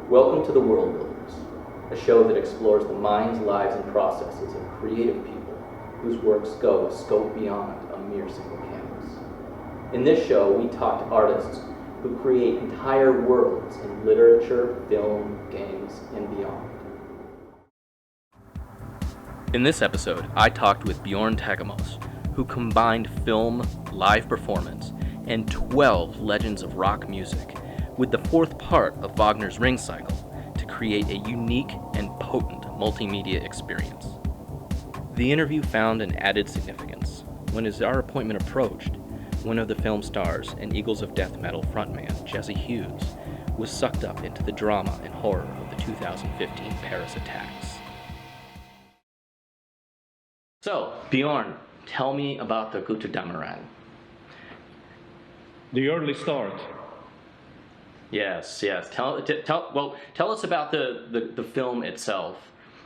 Welcome to The World Builders, a show that explores the minds, lives, and processes of creative people whose works go a scope beyond a mere single canvas. In this show, we talk to artists who create entire worlds in literature, film, games, and beyond. In this episode, I talked with Björn Tagemose, who combined film, live performance, and 12 legends of rock music with the fourth part of Wagner's Ring Cycle to create a unique and potent multimedia experience. The interview found an added significance when, as our appointment approached, one of the film stars and Eagles of Death Metal frontman, Jesse Hughes, was sucked up into the drama and horror of the 2015 Paris attacks. So, Bjorn, tell me about the Gutterdämmerung. The early start. Yes. Tell us about the film itself,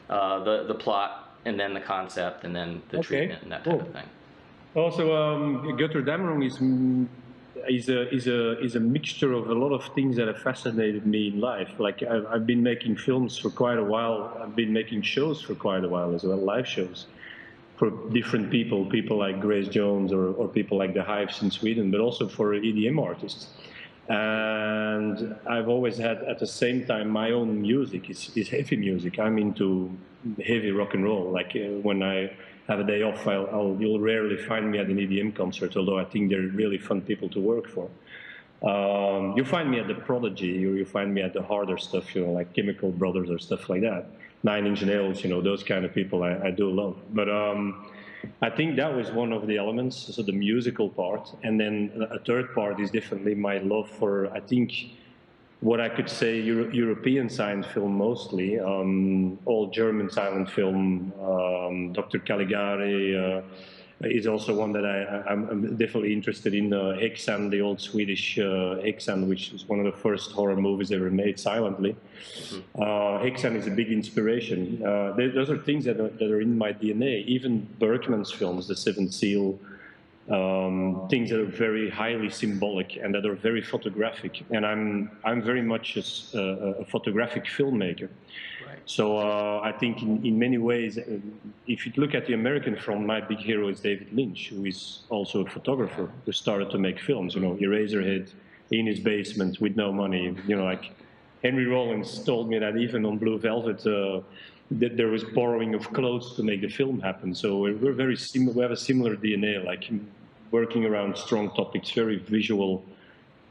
the plot, and then the concept, and then the treatment and that type of thing. Also, Götterdämmerung is a mixture of a lot of things that have fascinated me in life. Like I've been making films for quite a while. I've been making shows for quite a while as well, live shows for different people like Grace Jones or people like the Hives in Sweden, but also for EDM artists. And I've always had, at the same time, my own music is heavy music. I'm into heavy rock and roll. Like when I have a day off, you'll rarely find me at an EDM concert, although I think they're really fun people to work for. You find me at the Prodigy, or you find me at the harder stuff, like Chemical Brothers or stuff like that. Nine Inch Nails, those kind of people I do love. But I think that was one of the elements, so the musical part. And then a third part is definitely my love for, I think, what I could say European silent film mostly, all German silent film. Dr. Caligari is also one that I'm definitely interested in. Häxan, the old Swedish Häxan, which is one of the first horror movies ever made silently. Häxan is a big inspiration. Those are things that are in my DNA. Even Bergman's films, The Seventh Seal, things that are very highly symbolic and that are very photographic. And I'm very much a photographic filmmaker. So I think in many ways, if you look at the American film, my big hero is David Lynch, who is also a photographer who started to make films, Eraserhead, in his basement with no money. Like Henry Rollins told me that even on Blue Velvet, that there was borrowing of clothes to make the film happen. So we're very similar. We have a similar DNA, like working around strong topics, very visual,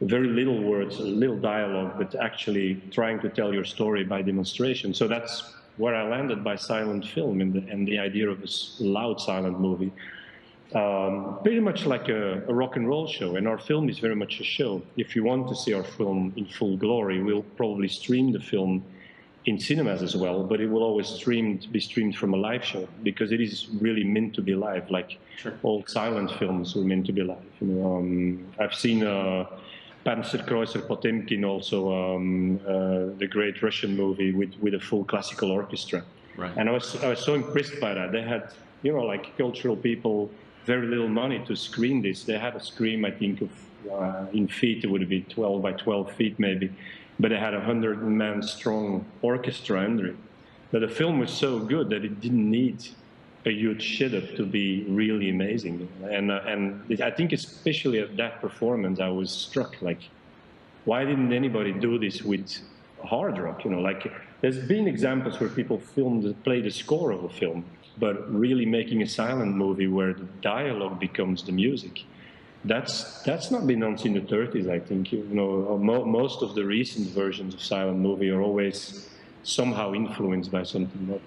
very little words, little dialogue, but actually trying to tell your story by demonstration. So that's where I landed by silent film and the idea of a loud silent movie. Pretty much like a rock and roll show, and our film is very much a show. If you want to see our film in full glory, we'll probably stream the film in cinemas as well, but it will always be streamed from a live show, because it is really meant to be live, like all silent films are meant to be live. I've seen Panzerkreuzer Potemkin, also the great Russian movie with a full classical orchestra. Right. And I was so impressed by that. They had, like cultural people, very little money to screen this. They had a screen, I think, of in feet, it would be 12 by 12 feet maybe, but they had 100-man strong orchestra under it. But the film was so good that it didn't need a huge setup to be really amazing. And I think especially at that performance, I was struck, like, why didn't anybody do this with hard rock? Like, there's been examples where people play the score of a film, but really making a silent movie where the dialogue becomes the music, that's not been done since the 30s, I think. Most of the recent versions of silent movie are always somehow influenced by something else.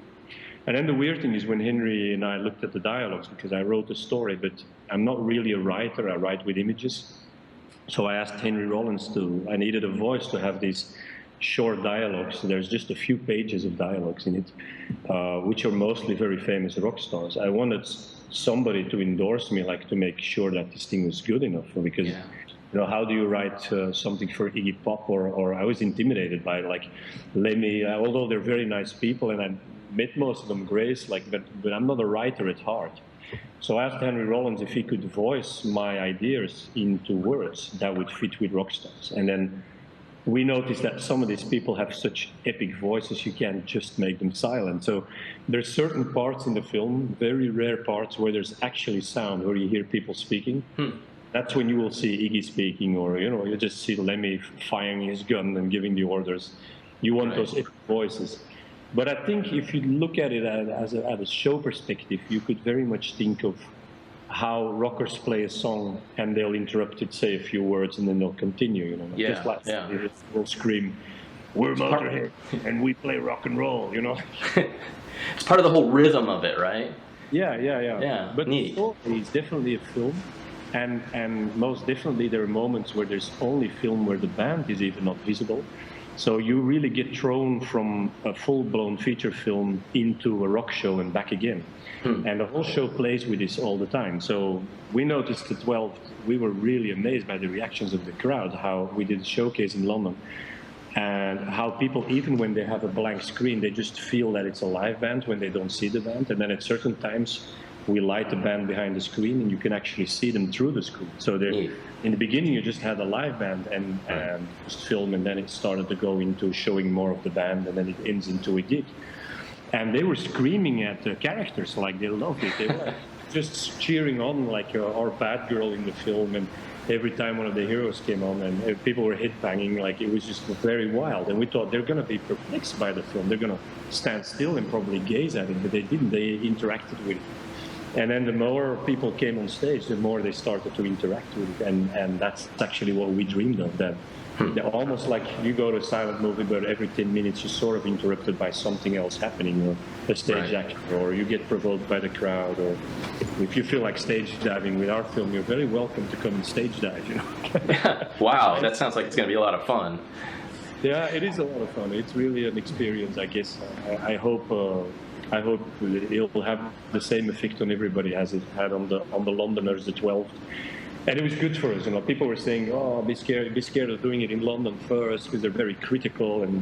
And then the weird thing is when Henry and I looked at the dialogues, because I wrote a story, but I'm not really a writer, I write with images. So I asked Henry Rollins I needed a voice to have these short dialogues. So there's just a few pages of dialogues in it, which are mostly very famous rock stars. I wanted somebody to endorse me, like to make sure that this thing was good enough, because how do you write something for Iggy Pop, or I was intimidated by like Lemmy, although they're very nice people, and I met most of them, Grace, but I'm not a writer at heart. So I asked Henry Rollins if he could voice my ideas into words that would fit with rock stars. And then we noticed that some of these people have such epic voices, you can't just make them silent. So there's certain parts in the film, very rare parts, where there's actually sound, where you hear people speaking. That's when you will see Iggy speaking, or you just see Lemmy firing his gun and giving the orders. You want those epic voices. But I think if you look at it as a show perspective, you could very much think of how rockers play a song and they'll interrupt it, say a few words, and then they'll continue. Just like they'll scream, "We're Motörhead and we play rock and roll." It's part of the whole rhythm of it, right? Yeah. But neat. The story is definitely a film, and most definitely there are moments where there's only film where the band is even not visible. So you really get thrown from a full-blown feature film into a rock show and back again. And the whole show plays with this all the time. So we noticed at 12, we were really amazed by the reactions of the crowd, how we did a showcase in London, and how people, even when they have a blank screen, they just feel that it's a live band when they don't see the band. And then at certain times, we light the band behind the screen, and you can actually see them through the screen. So in the beginning, you just had a live band and just film, and then it started to go into showing more of the band, and then it ends into a gig. And they were screaming at the characters, like they loved it. They were just cheering on, like our bad girl in the film. And every time one of the heroes came on, and people were headbanging, like it was just very wild. And we thought they're going to be perplexed by the film. They're going to stand still and probably gaze at it, but they didn't. They interacted with it. And then the more people came on stage, the more they started to interact with it. And that's actually what we dreamed of, that almost like you go to a silent movie, but every 10 minutes you're sort of interrupted by something else happening, or a stage act, or you get provoked by the crowd, or if you feel like stage diving with our film, you're very welcome to come and stage dive. Wow, that sounds like it's going to be a lot of fun. Yeah, it is a lot of fun. It's really an experience, I guess. I hope it'll have the same effect on everybody as it had on the Londoners, the 12th. And it was good for us. People were saying, "Oh, be scared of doing it in London first, because they're very critical." And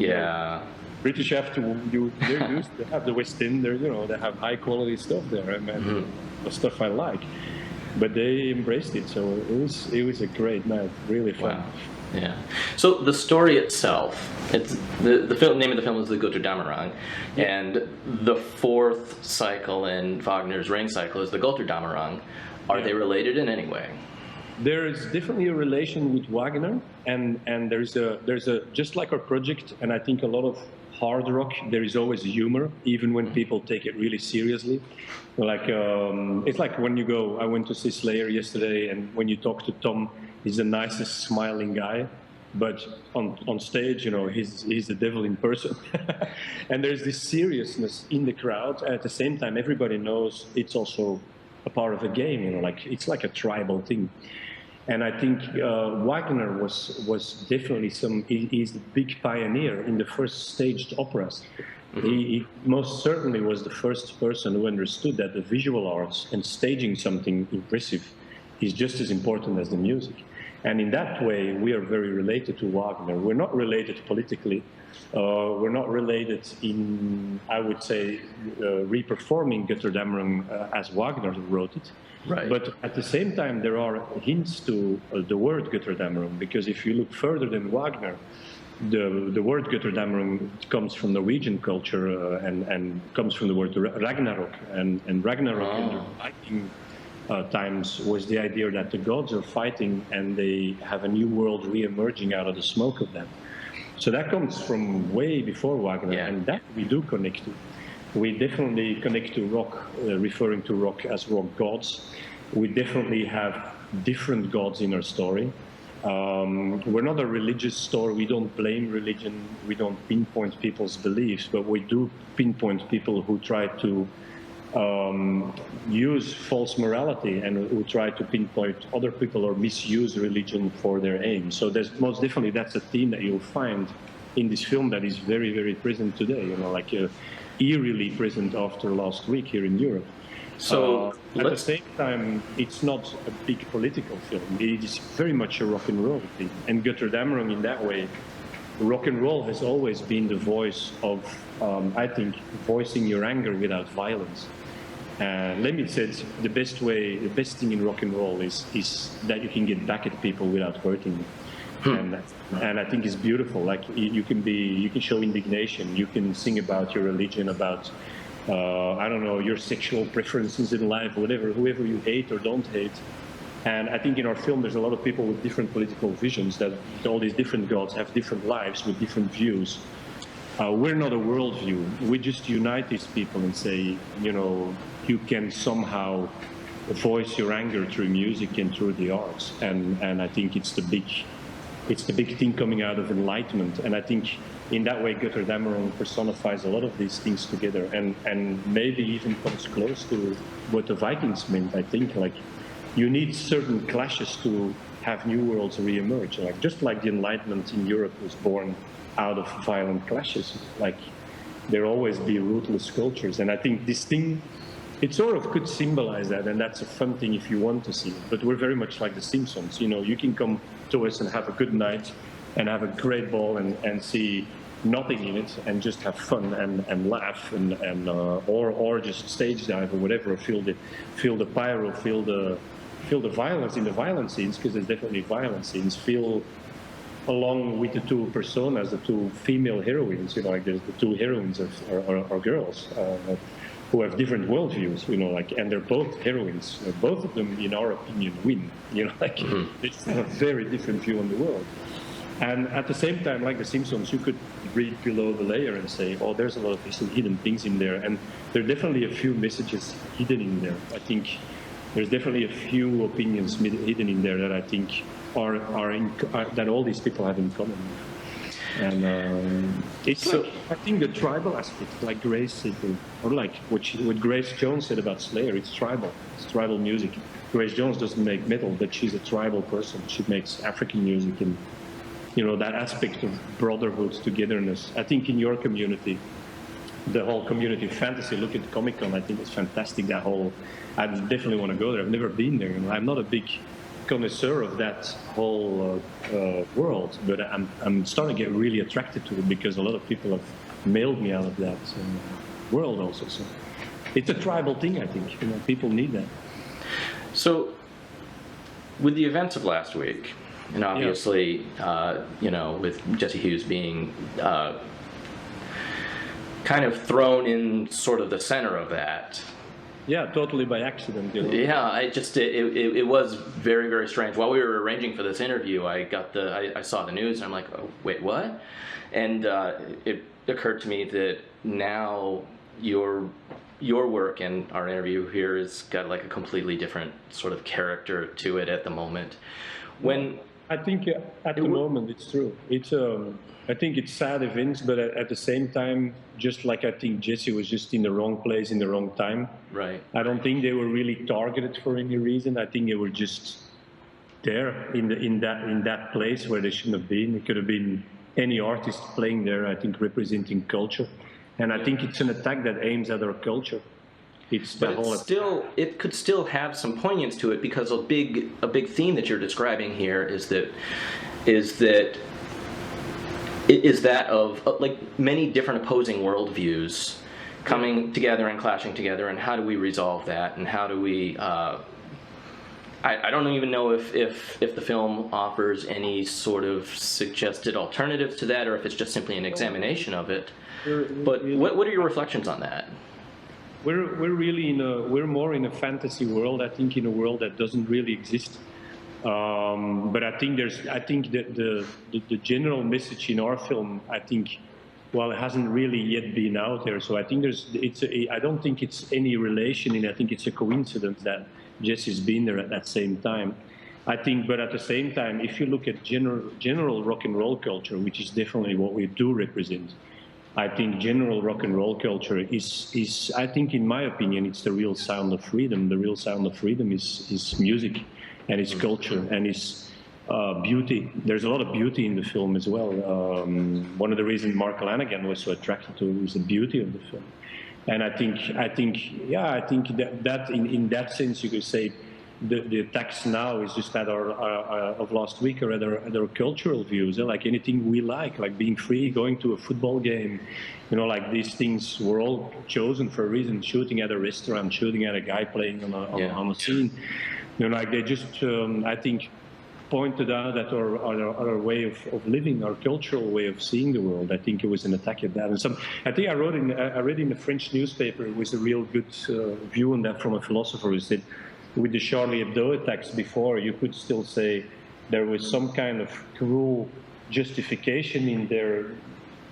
British they're used to have the West End. They have high quality stuff there, and the stuff I like. But they embraced it, so it was a great night, really fun. Wow. Yeah. So the story itself, it's the film, name of the film is the Goethe Dahmerung, and the fourth cycle in Wagner's Ring cycle is the Goethe Dahmerung. Are they related in any way? There is definitely a relation with Wagner, and there's a just like our project, and I think a lot of hard rock, there is always humor, even when people take it really seriously. Like it's like when you go, I went to see Slayer yesterday, and when you talk to Tom, he's the nicest smiling guy, but on stage, he's the devil in person. And there's this seriousness in the crowd, and at the same time, everybody knows it's also a part of a game, like it's like a tribal thing. And I think Wagner was definitely he's the big pioneer in the first staged operas. He most certainly was the first person who understood that the visual arts and staging something impressive is just as important as the music. And in that way, we are very related to Wagner. We're not related politically. We're not related in, I would say, re-performing Gutterdämmerung as Wagner wrote it. Right. But at the same time, there are hints to the word Gutterdämmerung, because if you look further than Wagner, the word Gutterdämmerung comes from Norwegian culture and comes from the word Ragnarok. And Ragnarok in the Viking times was the idea that the gods are fighting and they have a new world re-emerging out of the smoke of that. So that comes from way before Wagner, and that we do connect to. We definitely connect to rock, referring to rock as rock gods. We definitely have different gods in our story. We're not a religious story. We don't blame religion. We don't pinpoint people's beliefs, but we do pinpoint people who try to use false morality and who try to pinpoint other people or misuse religion for their aim. So there's most definitely, that's a theme that you'll find in this film that is very, very present today, eerily present after last week here in Europe. So at the same time, it's not a big political film. It is very much a rock and roll thing. And Gutterdämmerung, in that way, rock and roll has always been the voice of, I think, voicing your anger without violence. Lemmy said the best thing in rock and roll is that you can get back at people without hurting them. and I think it's beautiful. Like you can show indignation, you can sing about your religion, about I don't know, your sexual preferences in life, whatever, whoever you hate or don't hate. And I think in our film there's a lot of people with different political visions, that all these different gods have different lives with different views. We're not a worldview. We just unite these people and say, you know, you can somehow voice your anger through music and through the arts. And I think it's the big thing coming out of enlightenment. And I think in that way Gutterdämmerung personifies a lot of these things together, and maybe even comes close to what the Vikings meant. I think, like, you need certain clashes to have new worlds re-emerge. Like, just like the Enlightenment in Europe was born out of violent clashes, like there always be ruthless cultures. And I think this thing, it sort of could symbolize that, and that's a fun thing if you want to see it. But we're very much like the Simpsons. You know, you can come to us and have a good night and have a great ball and see nothing in it and just have fun and laugh or just stage dive or whatever, feel the pyro, feel the violence in the violent scenes, because there's definitely violent scenes, feel along with the two personas, the two female heroines, you know, like the two heroines are girls who have different worldviews, you know, like, and they're both heroines. Both of them, in our opinion, win, you know, like it's a very different view on the world. And at the same time, like the Simpsons, you could read below the layer and say, oh, there's a lot of hidden things in there. And there are definitely a few messages hidden in there. I think there's definitely a few opinions hidden in there that I think are that all these people have in common. And it's so, like, I think the tribal aspect, like Grace said, or like what Grace Jones said about Slayer, it's tribal music. Grace Jones doesn't make metal, but she's a tribal person. She makes African music, and you know, that aspect of brotherhood, togetherness. I think in your community, the whole community of fantasy, look at Comic-Con, I think it's fantastic, that whole, I definitely want to go there. I've never been there, and I'm not a big connoisseur of that whole world, but I'm starting to get really attracted to it because a lot of people have mailed me out of that world also. So it's a tribal thing, I think. You know, people need that. So with the events of last week, and obviously, you know, with Jesse Hughes being kind of thrown in sort of the center of that. Yeah, totally by accident. You know? Yeah, it was very, very strange. While we were arranging for this interview, I saw the news and I'm like, oh, wait, what? And it occurred to me that now your work and our interview here has got like a completely different sort of character to it at the moment. When I think at the moment it's true. It's I think it's sad events, but at the same time, just like I think Jesse was just in the wrong place in the wrong time. Right. I don't think they were really targeted for any reason. I think they were just there in that place where they shouldn't have been. It could have been any artist playing there, I think, representing culture. And I think it's an attack that aims at our culture. It's the whole. It could still have some poignance to it, because a big theme that you're describing here is that of like many different opposing worldviews coming together and clashing together, and how do we resolve that, and how do we I don't even know if the film offers any sort of suggested alternatives to that, or if it's just simply an examination of it. But what are your reflections on that? We're really we're more in a fantasy world, I think, in a world that doesn't really exist. But I think that the general message in our film, I think, well, it hasn't really yet been out there. So I think I don't think it's any relation, and I think it's a coincidence that Jesse's been there at that same time. I think, but at the same time, if you look at general rock and roll culture, which is definitely what we do represent, I think general rock and roll culture is I think, in my opinion, it's the real sound of freedom. The real sound of freedom is music, and its culture, and its beauty. There's a lot of beauty in the film as well. One of the reasons Mark Lanegan was so attracted to it was the beauty of the film. And I think that in that sense, you could say the attacks now is just at our of last week, or at our cultural views, like anything we like being free, going to a football game, you know, like these things were all chosen for a reason. Shooting at a restaurant, shooting at a guy playing on a scene, you know, like they just I think pointed out that our way of living, our cultural way of seeing the world, I think it was an attack at that. And I think I read in a French newspaper, it was a real good view on that from a philosopher who said, with the Charlie Hebdo attacks before, you could still say there was some kind of cruel justification in their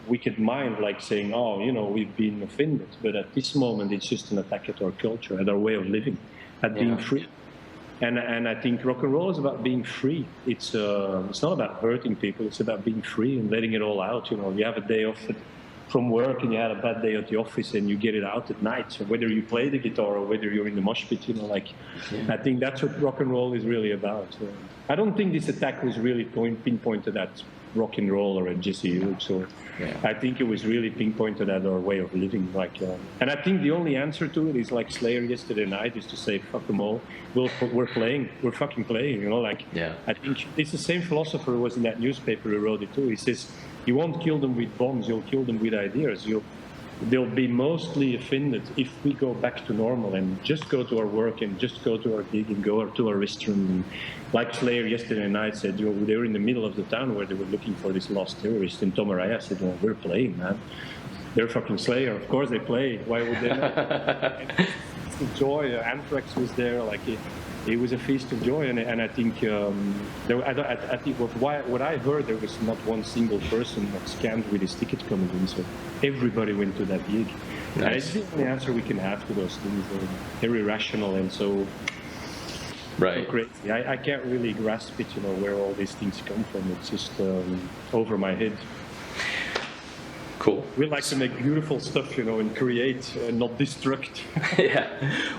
wicked mind, like saying, oh, you know, we've been offended. But at this moment, it's just an attack at our culture, at our way of living, at being free. And I think rock and roll is about being free. It's not about hurting people. It's about being free and letting it all out. You know, you have a day off from work and you had a bad day at the office and you get it out at night. So whether you play the guitar or whether you're in the mosh pit, you know, like, I think that's what rock and roll is really about. I don't think this attack was really pinpointed at rock and roll or at Jesse Hughes. So I think it was really pinpointed at our way of living. Like, and I think the only answer to it is like Slayer yesterday night, is to say, fuck them all. We're playing. We're fucking playing. You know, like, I think it's the same philosopher who was in that newspaper who wrote it too. He says, you won't kill them with bombs. You'll kill them with ideas. They'll be mostly offended if we go back to normal and just go to our work and just go to our gig and go to our restaurant. And like Slayer yesterday night said, you know, they were in the middle of the town where they were looking for this lost terrorist. And Tom Araya said, well, we're playing, man. They're fucking Slayer. Of course they play. Why would they not? It's the joy. Anthrax was there. Like, it was a feast of joy. And I think, I think what I heard, there was not one single person that scammed with his ticket coming in. So everybody went to that gig. Nice. And it's the only answer we can have to those things. They're irrational and so crazy. I can't really grasp it, you know, where all these things come from. It's just over my head. Cool. We like to make beautiful stuff, you know, and create and not destruct.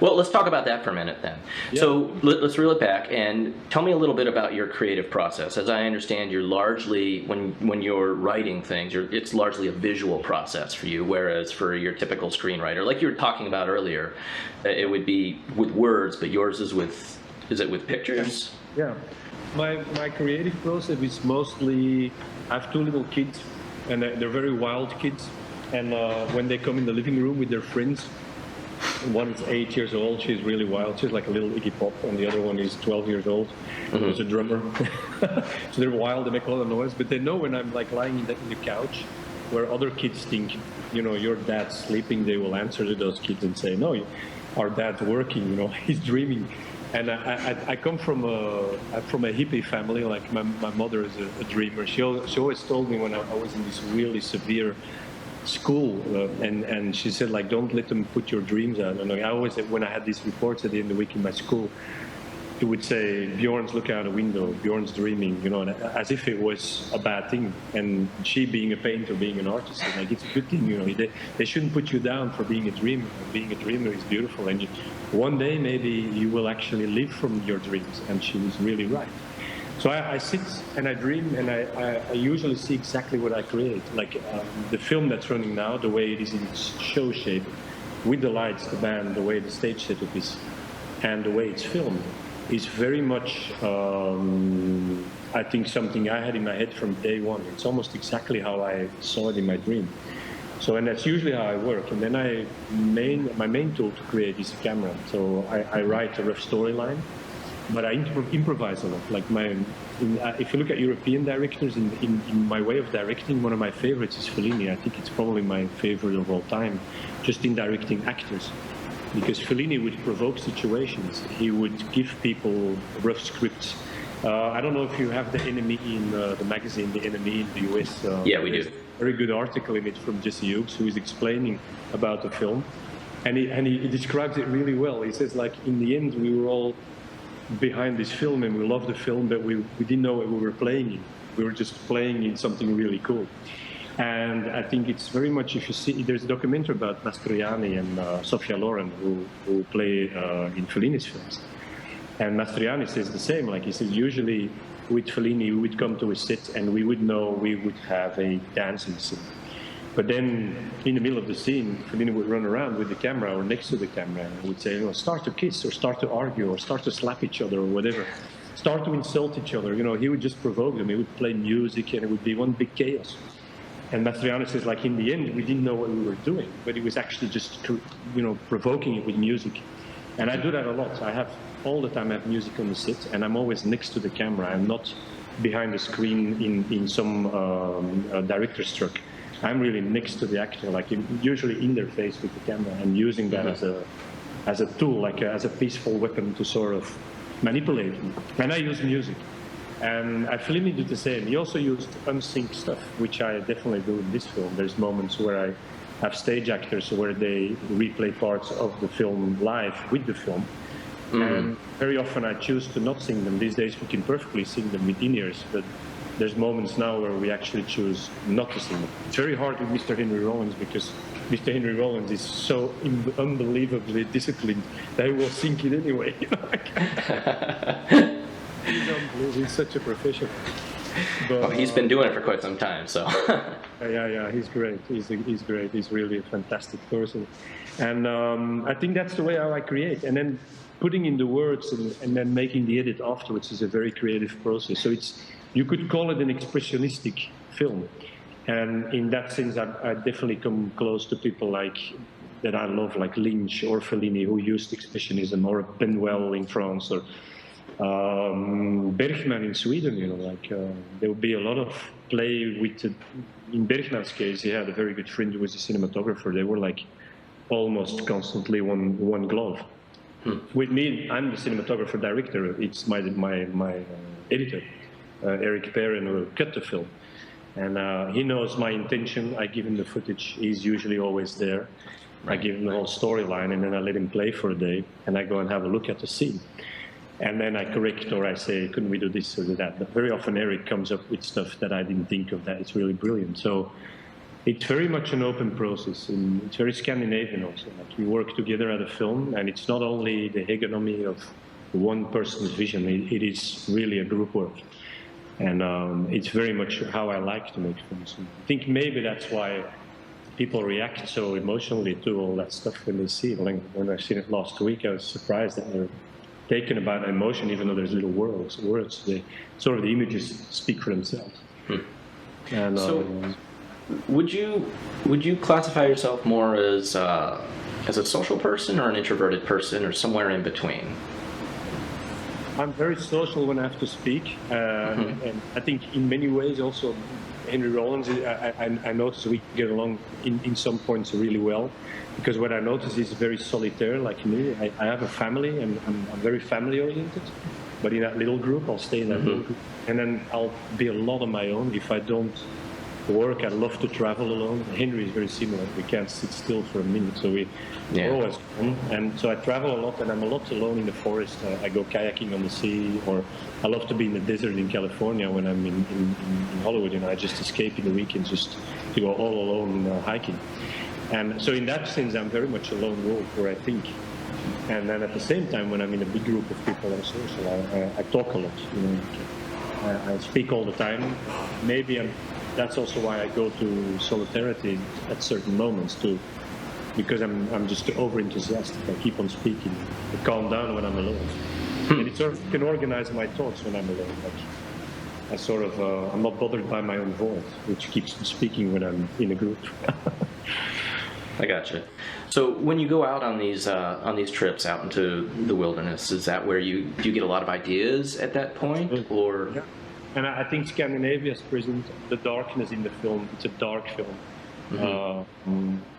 Well, let's talk about that for a minute then. So let's reel it back and tell me a little bit about your creative process. As I understand, you're largely, when you're writing things, it's largely a visual process for you, whereas for your typical screenwriter, like you were talking about earlier, it would be with words, but yours is it with pictures? Yeah. My creative process is mostly, I have two little kids, and they're very wild kids. And when they come in the living room with their friends, one is 8 years old, she's really wild, she's like a little Iggy Pop, and the other one is 12 years old, she's a drummer. So they're wild, they make a lot of noise, but they know when I'm like lying in the couch, where other kids think, you know, your dad's sleeping, they will answer to those kids and say, no, our dad's working, you know, he's dreaming. And I come from a hippie family. Like my mother is a dreamer. She always told me when I was in this really severe school, and she said, like, don't let them put your dreams out. And I always, when I had these reports at the end of the week in my school, it would say, Bjorn's looking out a window, Bjorn's dreaming, you know, as if it was a bad thing. And she being a painter, being an artist, like, it's a good thing, you know. They shouldn't put you down for being a dreamer. Being a dreamer is beautiful, and one day maybe you will actually live from your dreams. And she was really right. So I sit and I dream, and I usually see exactly what I create. Like the film that's running now, the way it is in show shape, with the lights, the band, the way the stage setup is, and the way it's filmed, is very much, I think, something I had in my head from day one. It's almost exactly how I saw it in my dream. So, and that's usually how I work. And then my main tool to create is a camera. So I write a rough storyline, but I improvise a lot. Like if you look at European directors, in my way of directing, one of my favorites is Fellini. I think it's probably my favorite of all time, just in directing actors. Because Fellini would provoke situations. He would give people rough scripts. I don't know if you have The Enemy in the magazine, The Enemy in the US. Yeah, we do. A very good article in it from Jesse Hughes, who is explaining about the film. And he describes it really well. He says, like, in the end, we were all behind this film and we loved the film, but we didn't know what we were playing in. We were just playing in something really cool. And I think it's very much, if you see, there's a documentary about Mastroianni and Sophia Loren who play in Fellini's films. And Mastroianni says the same. Like, he says, usually with Fellini, we would come to a set and we would know we would have a dancing scene. But then in the middle of the scene, Fellini would run around with the camera or next to the camera and would say, you know, start to kiss or start to argue or start to slap each other or whatever. Start to insult each other. You know, he would just provoke them. He would play music and it would be one big chaos. And Mastroianni says, like, in the end, we didn't know what we were doing, but it was actually just, you know, provoking it with music. And I do that a lot. I have all the time have music on the set, and I'm always next to the camera. I'm not behind the screen in some director's truck. I'm really next to the actor, like usually in their face with the camera, and using that as a tool, like as a peaceful weapon to sort of manipulate them. And I use music. And I feel he did the same. He also used unsync stuff, which I definitely do in this film. There's moments where I have stage actors where they replay parts of the film live with the film. And very often I choose to not sing them. These days we can perfectly sing them with in-ears, but there's moments now where we actually choose not to sing them. It's very hard with Mr. Henry Rollins because Mr. Henry Rollins is so unbelievably disciplined that he will sing it anyway. He's unbelievable. He's such a professional. But, he's been doing it for quite some time, so. yeah, he's great. He's great. He's really a fantastic person. And I think that's the way how I create. And then putting in the words and then making the edit afterwards is a very creative process. So you could call it an expressionistic film. And in that sense, I definitely come close to people that I love, like Lynch or Fellini, who used expressionism, or Benwell in France, or Bergman in Sweden. There would be a lot of play with. In Bergman's case, he had a very good friend who was a cinematographer. They were like almost constantly one glove. With me, I'm the cinematographer director. It's my editor, Eric Perrin, who cut the film. And he knows my intention. I give him the footage. He's usually always there. Right. I give him the whole storyline, and then I let him play for a day, and I go and have a look at the scene. And then I correct, or I say, couldn't we do this or do that? But very often Eric comes up with stuff that I didn't think of that it's really brilliant. So it's very much an open process, and it's very Scandinavian also. Like we work together at a film, and it's not only the hegemony of one person's vision, it is really a group work. And it's very much how I like to make films. And I think maybe that's why people react so emotionally to all that stuff when they see it. Like when I seen it last week, I was surprised that they're taken about emotion, even though there's little words. The images speak for themselves. And, so, would you classify yourself more as a social person, or an introverted person, or somewhere in between? I'm very social when I have to speak, and I think in many ways also Henry Rollins, I notice we get along in some points really well, because what I notice is very solitaire like me. I have a family, and I'm very family oriented, but in that little group I'll stay in that little group, and then I'll be a lot on my own. If I don't work, I love to travel alone. Henry is very similar. We can't sit still for a minute, so we're always on. And so I travel a lot, and I'm a lot alone in the forest. I go kayaking on the sea, or I love to be in the desert in California when I'm in Hollywood. I just escape in the weekends just to go all alone hiking. And so in that sense, I'm very much a lone wolf, where I think. And then at the same time, when I'm in a big group of people, I'm social. I talk a lot. I speak all the time. That's also why I go to solidarity at certain moments too, because I'm just over enthusiastic. I keep on speaking. I calm down when I'm alone, and it sort of can organize my thoughts when I'm alone. Like I'm not bothered by my own voice, which keeps me speaking when I'm in a group. I gotcha. So when you go out on these trips out into the wilderness, is that where you get a lot of ideas at that point, or? Yeah. And I think Scandinavia's present, the darkness in the film, it's a dark film.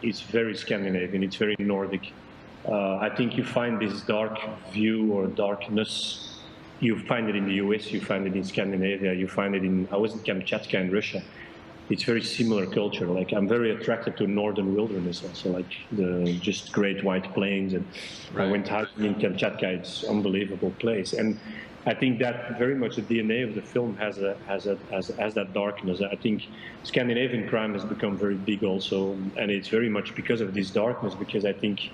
It's very Scandinavian, it's very Nordic. I think you find this dark view or darkness, you find it in the US, you find it in Scandinavia, you find it I was in Kamchatka in Russia. It's very similar culture. Like I'm very attracted to northern wilderness also, like the just great white plains. And I went hiking in Kamchatka, it's an unbelievable place. And I think that very much the DNA of the film has that darkness. I think Scandinavian crime has become very big also, and it's very much because of this darkness. Because I think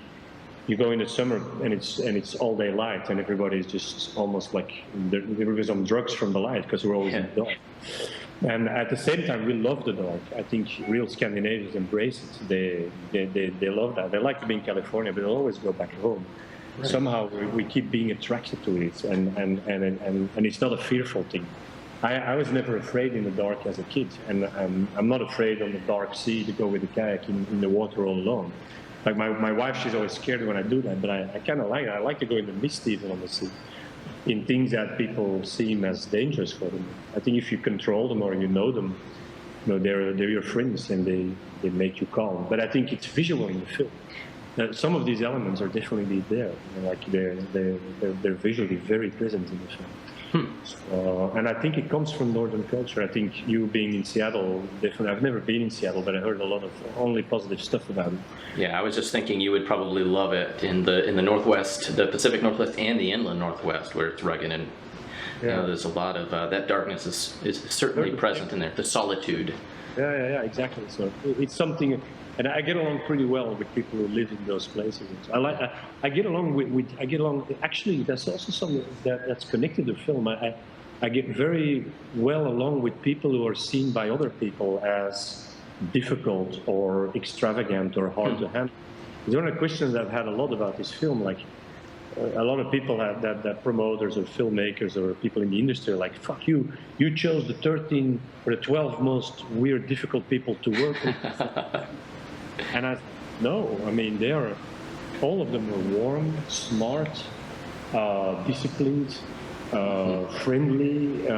you go in the summer and it's all day light, and everybody is just almost like everybody's on drugs from the light because we're always in the dark. And at the same time, we love the dark. I think real Scandinavians embrace it. They love that. They like to be in California, but they always go back home. Right. Somehow we keep being attracted to it, and it's not a fearful thing. I was never afraid in the dark as a kid, and I'm not afraid on the dark sea to go with a kayak in the water all alone. Like my wife, she's always scared when I do that, but I kind of like it. I like to go in the mist even, honestly, in things that people seem as dangerous for them. I think if you control them or you know them, they're your friends and they make you calm. But I think it's visual in the film. Some of these elements are definitely there. Like they're visually very present in the film. And I think it comes from Northern culture. I think you being in Seattle, definitely. I've never been in Seattle, but I heard a lot of only positive stuff about it. Yeah, I was just thinking you would probably love it in the Northwest, the Pacific Northwest, and the inland Northwest, where it's rugged and there's a lot of that darkness is certainly present in there. The solitude. Yeah, exactly. So it's something. And I get along pretty well with people who live in those places. I get along with actually, that's also something that's connected to film. I get very well along with people who are seen by other people as difficult or extravagant or hard to handle. It's one of the questions I've had a lot about this film. Like a lot of people have that promoters or filmmakers or people in the industry are like, fuck you chose the 13 or the 12 most weird, difficult people to work with. And no, I mean, all of them are warm, smart, disciplined, friendly,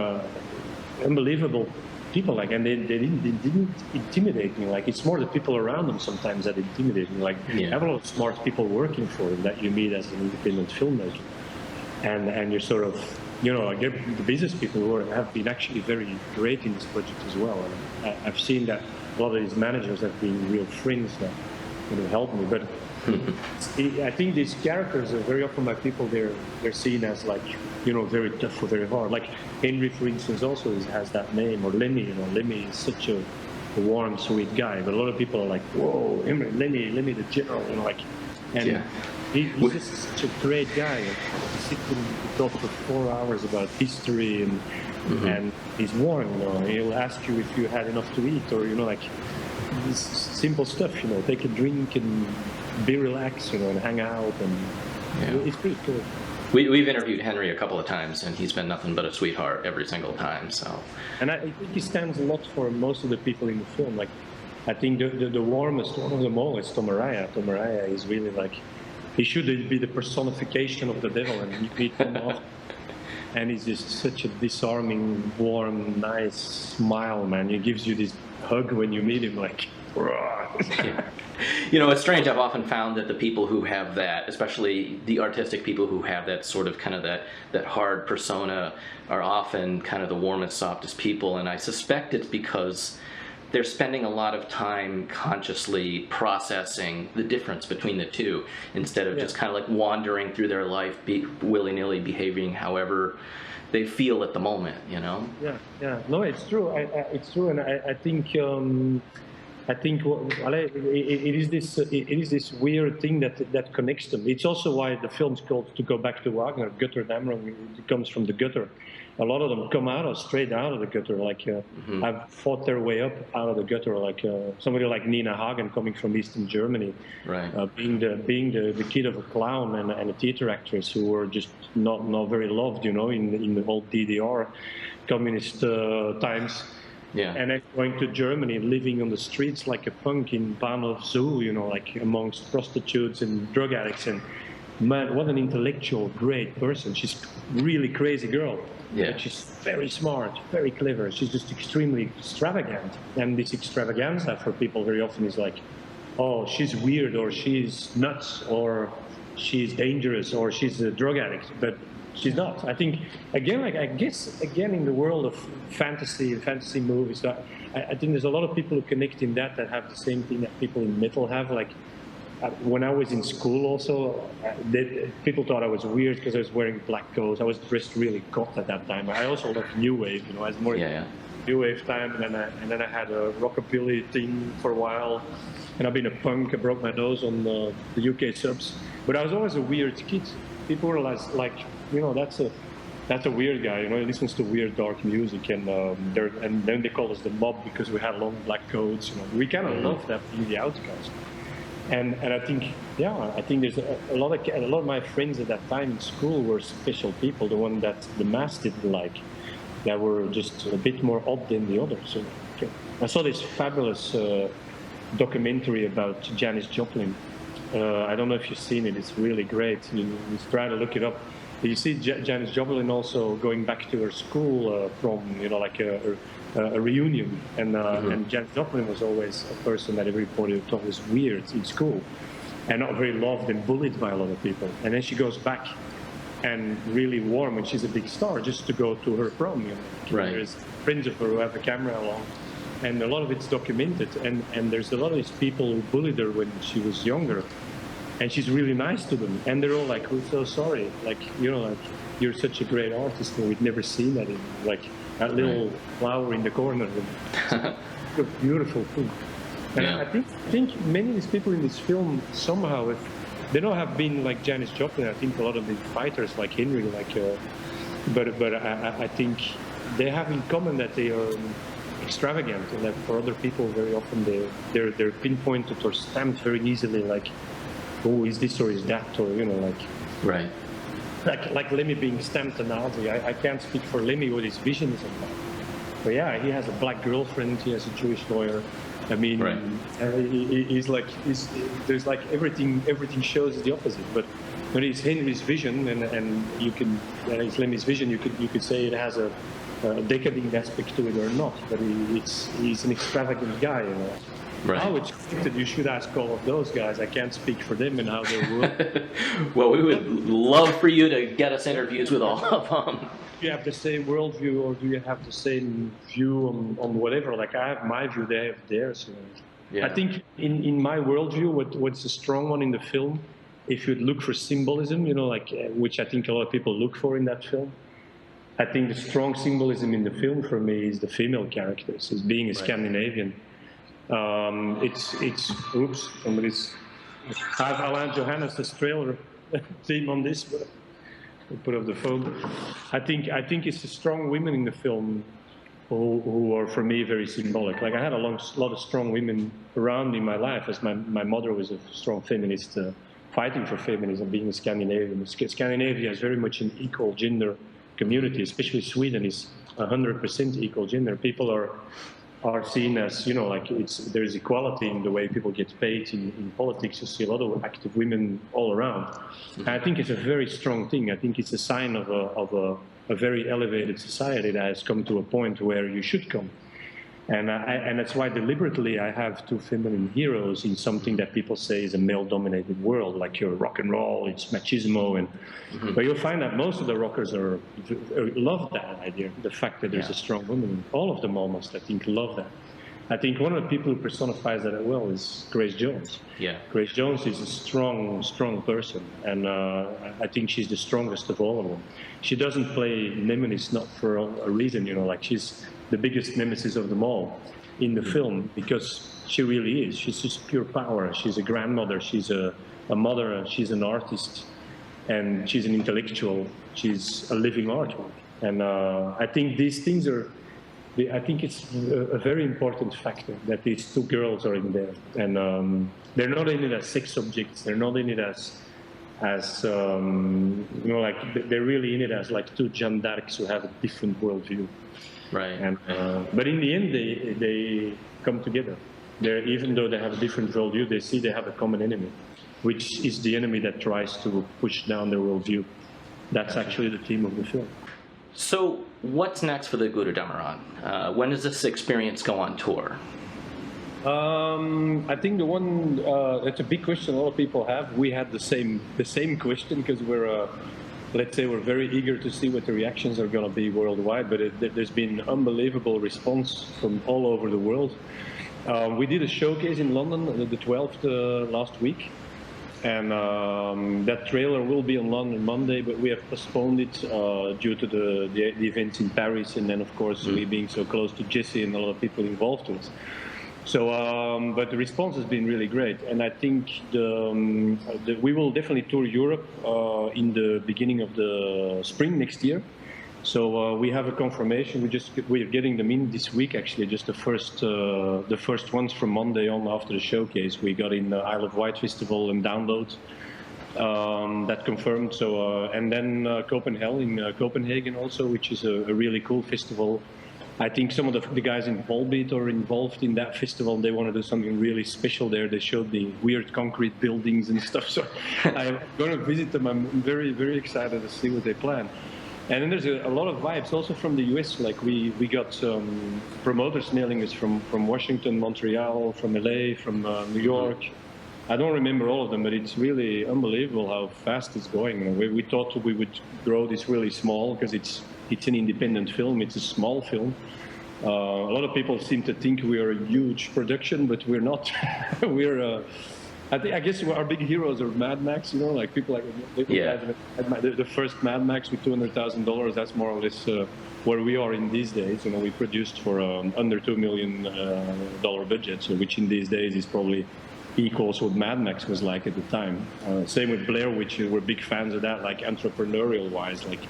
unbelievable people. Like, and they didn't intimidate me. Like, it's more the people around them sometimes that intimidate me. Like, I have a lot of smart people working for them that you meet as an independent filmmaker, and you're sort of, I get the business people who have been actually very great in this project as well. And I've seen that. A lot of these managers have been real friends that help me. But I think these characters are very often by people they're seen as like very tough or very hard. Like Henry, for instance, also has that name, or Lemmy. Lemmy is such a warm, sweet guy. But a lot of people are like, whoa, Lemmy the general, he's just such a great guy. He sits and talks for 4 hours about history and he's warm, he'll ask you if you had enough to eat, or like this simple stuff, take a drink and be relaxed, and hang out, and it's pretty cool. We've interviewed Henry a couple of times, and he's been nothing but a sweetheart every single time. So, and I think he stands a lot for most of the people in the film. Like, I think the warmest one of them all is Tom Araya. Tom Araya is really like, he should be the personification of the devil, and you meet him often. And he's just such a disarming, warm, nice smile, man. He gives you this hug when you meet him, like, yeah. It's strange. I've often found that the people who have that, especially the artistic people who have that sort of kind of that hard persona, are often kind of the warmest, softest people. And I suspect it's because they're spending a lot of time consciously processing the difference between the two, instead of just kind of like wandering through their life, willy-nilly behaving however they feel at the moment, Yeah. No, it's true. It's true, and I think it is this weird thing that connects them. It's also why the film's called, to go back to Wagner, Gutterdämmerung. It comes from the gutter. A lot of them come straight out of the gutter. Like have fought their way up out of the gutter. Like somebody like Nina Hagen, coming from Eastern Germany, right? Being the kid of a clown and a theater actress who were just not very loved, in the whole DDR communist times. Yeah. And then going to Germany, living on the streets like a punk in Bahnhof Zoo, like amongst prostitutes and drug addicts. And man, what an intellectual, great person. She's a really crazy girl. Yeah. But she's very smart, very clever. She's just extremely extravagant. And this extravaganza for people very often is like, oh, she's weird, or she's nuts, or she's dangerous, or she's a drug addict. But she's not. I think, again, in the world of fantasy movies, I think there's a lot of people who connect in that have the same thing that people in metal have. Like, when I was in school also, people thought I was weird because I was wearing black coats. I was dressed really goth at that time. I also loved New Wave, I was more New Wave time, and then I had a rockabilly thing for a while, and I've been a punk. I broke my nose on the UK subs. But I was always a weird kid. People were like, that's a weird guy, he listens to weird dark music, and then they call us the mob because we had long black coats. We kind of love that, being the outcast. And I think there's a lot of my friends at that time in school were special people, the one that the mass didn't like, that were just a bit more odd than the others. So, I saw this fabulous documentary about Janis Joplin I don't know if you've seen it. It's really great. You try to look it up. You see Janis Joplin also going back to her school from, like a reunion. And Janis Joplin was always a person that everybody thought was weird in school and not very loved and bullied by a lot of people. And then she goes back and really warm when she's a big star just to go to her prom. Right. There's friends of her who have a camera along. And a lot of it's documented, and there's a lot of these people who bullied her when she was younger, and she's really nice to them, and they're all like, "We're so sorry, like you're such a great artist, and we've never seen that in like that little flower in the corner." It's a beautiful thing, and I think many of these people in this film somehow, they don't have been like Janis Joplin. I think a lot of the fighters like Henry, but I think they have in common that they are extravagant, and that for other people very often they're pinpointed or stamped very easily, like, oh, is this or is that, or right, like Lemmy being stamped a Nazi. I can't speak for Lemmy what his vision is about, but yeah, he has a black girlfriend, he has a Jewish lawyer. I mean, right. There's like everything shows the opposite, but when it's Henry's vision and it's Lemmy's vision, you could say it has a decadent aspect to it or not, but he's an extravagant guy. Right. How it's that you should ask all of those guys. I can't speak for them and how they work. Well, we would love for you to get us interviews with all of them. Do you have the same worldview, or do you have the same view on whatever? Like, I have my view, they have theirs. Yeah. I think in my worldview, what's a strong one in the film, if you'd look for symbolism, which I think a lot of people look for in that film, I think the strong symbolism in the film for me is the female characters, as being a Scandinavian. Oops, somebody's. I have Alain Johannes' trailer theme on this, but I'll put up the phone. I think it's the strong women in the film who are for me very symbolic. Like, I had a lot of strong women around in my life, as my mother was a strong feminist, fighting for feminism, being a Scandinavian. Scandinavia is very much an equal gender community, especially Sweden is 100% equal gender. People are seen as, there's equality in the way people get paid in politics. You see a lot of active women all around. Mm-hmm. And I think it's a very strong thing. I think it's a sign of a very elevated society that has come to a point where you should come. And that's why deliberately I have two feminine heroes in something that people say is a male-dominated world, like your rock and roll, it's machismo, but you'll find that most of the rockers love that idea, the fact that there's a strong woman. All of them almost, I think, love that. I think one of the people who personifies that well is Grace Jones. Yeah. Grace Jones is a strong person, and I think she's the strongest of all of them. She doesn't play nemesis not for a reason, she's the biggest nemesis of them all in the film, because she really is. She's just pure power. She's a grandmother, she's a mother, she's an artist, and she's an intellectual. She's a living artwork. And I think these things I think it's a very important factor that these two girls are in there. And they're not in it as sex objects, they're not in it as they're really in it as like two Jeanne d'Arcs who have a different worldview. Right. And but in the end, they come together. Even though they have a different worldview, they see they have a common enemy, which is the enemy that tries to push down their worldview. That's actually the theme of the film. So, what's next for the Gutterdämmerung? When does this experience go on tour? I think the one that's a big question a lot of people have. We had the same question, because let's say we're very eager to see what the reactions are going to be worldwide, but there's been unbelievable response from all over the world. We did a showcase in London, the 12th last week, and that trailer will be on London Monday, but we have postponed it due to the events in Paris, and then of course we being so close to Jesse and a lot of people involved with it. So, but the response has been really great, and I think we will definitely tour Europe in the beginning of the spring next year. So we have a confirmation. We're getting them in this week, actually. Just the first ones from Monday on after the showcase. We got in the Isle of Wight Festival and Download that confirmed. So and then Copenhagen also, which is a really cool festival. I think some of the guys in Volbeat are involved in that festival. They want to do something really special there. They showed the weird concrete buildings and stuff. So I'm going to visit them. I'm very, very excited to see what they plan. And then there's a lot of vibes also from the US. Like we got some promoters mailing us from Washington, Montreal, from LA, from New York. I don't remember all of them, but it's really unbelievable how fast it's going. You know, we thought we would grow this really small because it's an independent film. It's a small film. A lot of people seem to think we are a huge production, but we're not. We're, I guess our big heroes are Mad Max. You know, like people like the first Mad Max with $200,000. That's more or less where we are in these days. You know, we produced for under $2 million budget, so which in these days is probably equals what Mad Max was like at the time. Same with Blair Witch. We're big fans of that, like entrepreneurial-wise, like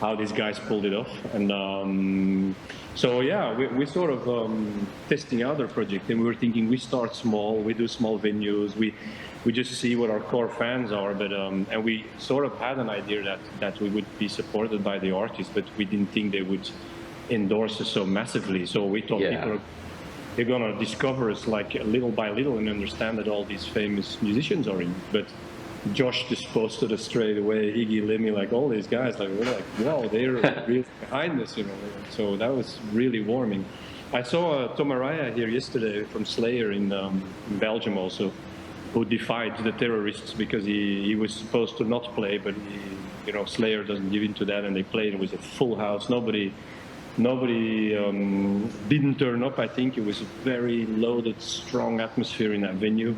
how these guys pulled it off. And so yeah, we're sort of testing out our project, and we were thinking we start small, we do small venues, we just see what our core fans are, but and we sort of had an idea that we would be supported by the artists, but we didn't think they would endorse us so massively. So we thought they're gonna discover us like little by little and understand that all these famous musicians are in. But Josh just posted us straight away, Iggy, Lemmy, like all these guys, like we're like, wow, they're really behind us, you know. So that was really warming. I saw Tom Araya here yesterday from Slayer in Belgium also, who defied the terrorists because he was supposed to not play, but you know, Slayer doesn't give in to that, and they played. It was a full house. Nobody didn't turn up. I think it was a very loaded, strong atmosphere in that venue.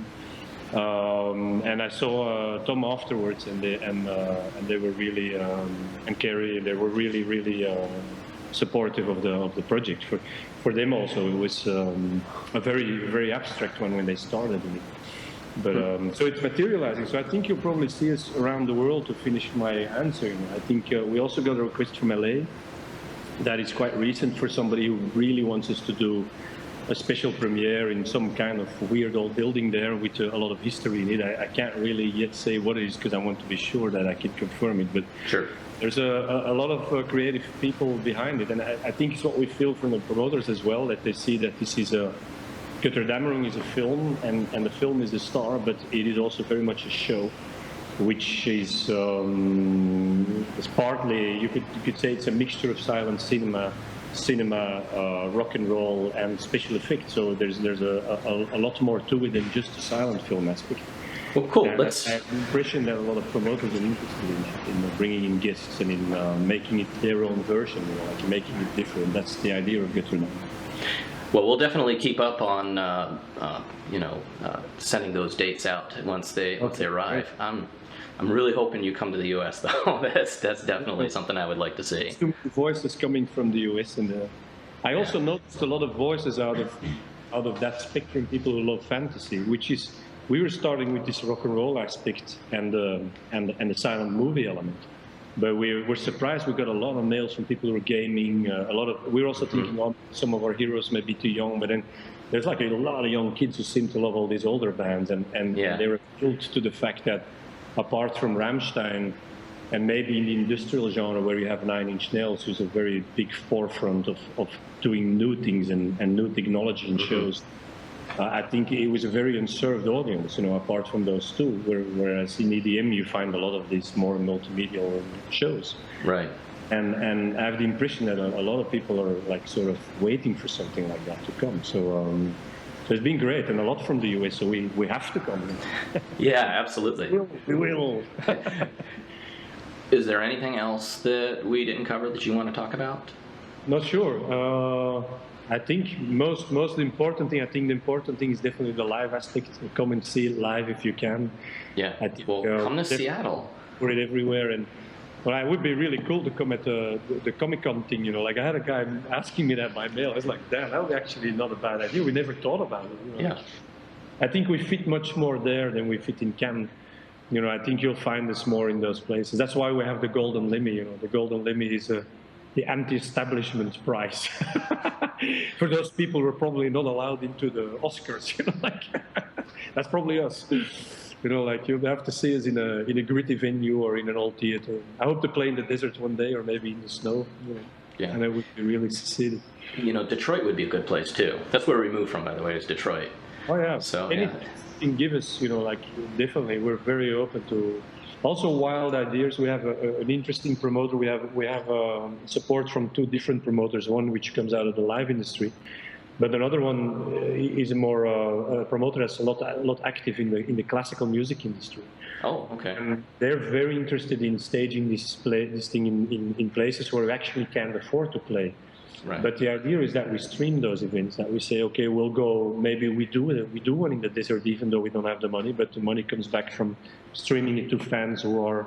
And I saw Tom afterwards, and they were really and Kerry, they were really supportive of the project. For them also, it was a very abstract one when they started it. But so it's materializing. So I think you'll probably see us around the world. To finish my answer, I think we also got a request from LA. That is quite recent for somebody who really wants us to do a special premiere in some kind of weird old building there with a lot of history in it. I can't really yet say what it is because I want to be sure that I can confirm it. But sure, there's a lot of creative people behind it, and I think it's what we feel from the promoters as well, that they see that this is a Gutterdämmerung is a film, and the film is the star, but it is also very much a show, which is partly, you could say it's a mixture of silent cinema, rock and roll, and special effects. So there's a lot more to it than just the silent film aspect. Well, cool. I have the impression that a lot of promoters are interested in bringing in guests and in making it their own version, you know, like making it different. That's the idea of Gutterdämmerung. Well, we'll definitely keep up on sending those dates out once they arrive. Great. I'm really hoping you come to the U.S. though. That's definitely something I would like to see. Too many voices coming from the U.S. and I also noticed a lot of voices out of that spectrum. People who love fantasy, which is we were starting with this rock and roll aspect and the silent movie element. But we're surprised. We got a lot of mails from people who are gaming. We're also thinking some of our heroes may be too young, but then there's like a lot of young kids who seem to love all these older bands, and they're appealed to the fact that apart from Rammstein and maybe in the industrial genre where you have Nine Inch Nails, who's a very big forefront of doing new things and new technology in shows, I think it was a very unserved audience, you know, apart from those two, whereas in EDM you find a lot of these more multimedia shows. Right. And I have the impression that a lot of people are like sort of waiting for something like that to come. So it's been great, and a lot from the US, so we have to come. Yeah, absolutely. We will. Is there anything else that we didn't cover that you want to talk about? Not sure. I think most important thing. I think the important thing is definitely the live aspect. Come and see it live if you can. Yeah. Well, come to Seattle. For it everywhere, and well, it would be really cool to come at the Comic-Con thing. You know, like I had a guy asking me that by mail. I was like, damn, that was actually not a bad idea. We never thought about it. You know? Yeah. I think we fit much more there than we fit in Cannes. You know, I think you'll find us more in those places. That's why we have the Golden Lemmy. You know, the Golden Lemmy is the anti-establishment prize for those people who are probably not allowed into the Oscars. You know, like that's probably us. You know, like you'll have to see us in a gritty venue or in an old theater. I hope to play in the desert one day, or maybe in the snow. You know. Yeah. And I would be really succeeded. You know, Detroit would be a good place too. That's where we moved from, by the way, is Detroit. Oh yeah. So anything can give us, you know, like definitely we're very open to also wild ideas. We have an interesting promoter. We have support from two different promoters. One which comes out of the live industry, but another one is a more promoter that's a lot active in the classical music industry. Oh, okay. And they're very interested in staging this thing in places where we actually can't afford to play. Right. But the idea is that we stream those events, that we say, okay, we'll go, maybe we do one in the desert, even though we don't have the money, but the money comes back from streaming it to fans who are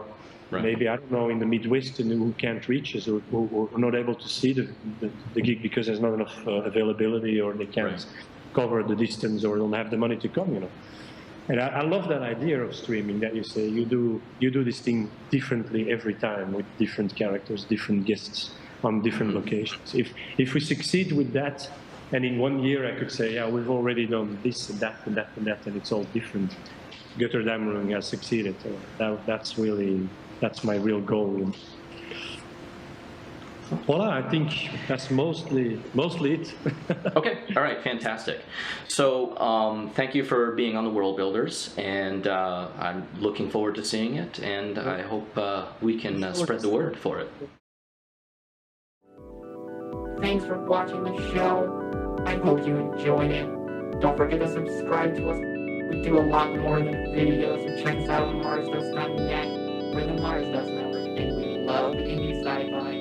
maybe, I don't know, in the Midwest and who can't reach us, or who are not able to see the gig because there's not enough availability, or they can't cover the distance, or don't have the money to come, you know. And I love that idea of streaming, that you say you do this thing differently every time with different characters, different guests on different locations. If we succeed with that, and in 1 year I could say, yeah, we've already done this and that and that and that, and it's all different. Goethe Dahmer has succeeded. That's my real goal. Voila, I think that's mostly it. Okay, all right, fantastic. So thank you for being on the World Builders, and I'm looking forward to seeing it, and I hope we can spread the word for it. Thanks for watching the show. I hope you enjoyed it. Don't forget to subscribe to us. We do a lot more than videos, and check us out on MarsDust.net. We're the MarsDust Network, and we love indie sci-fi.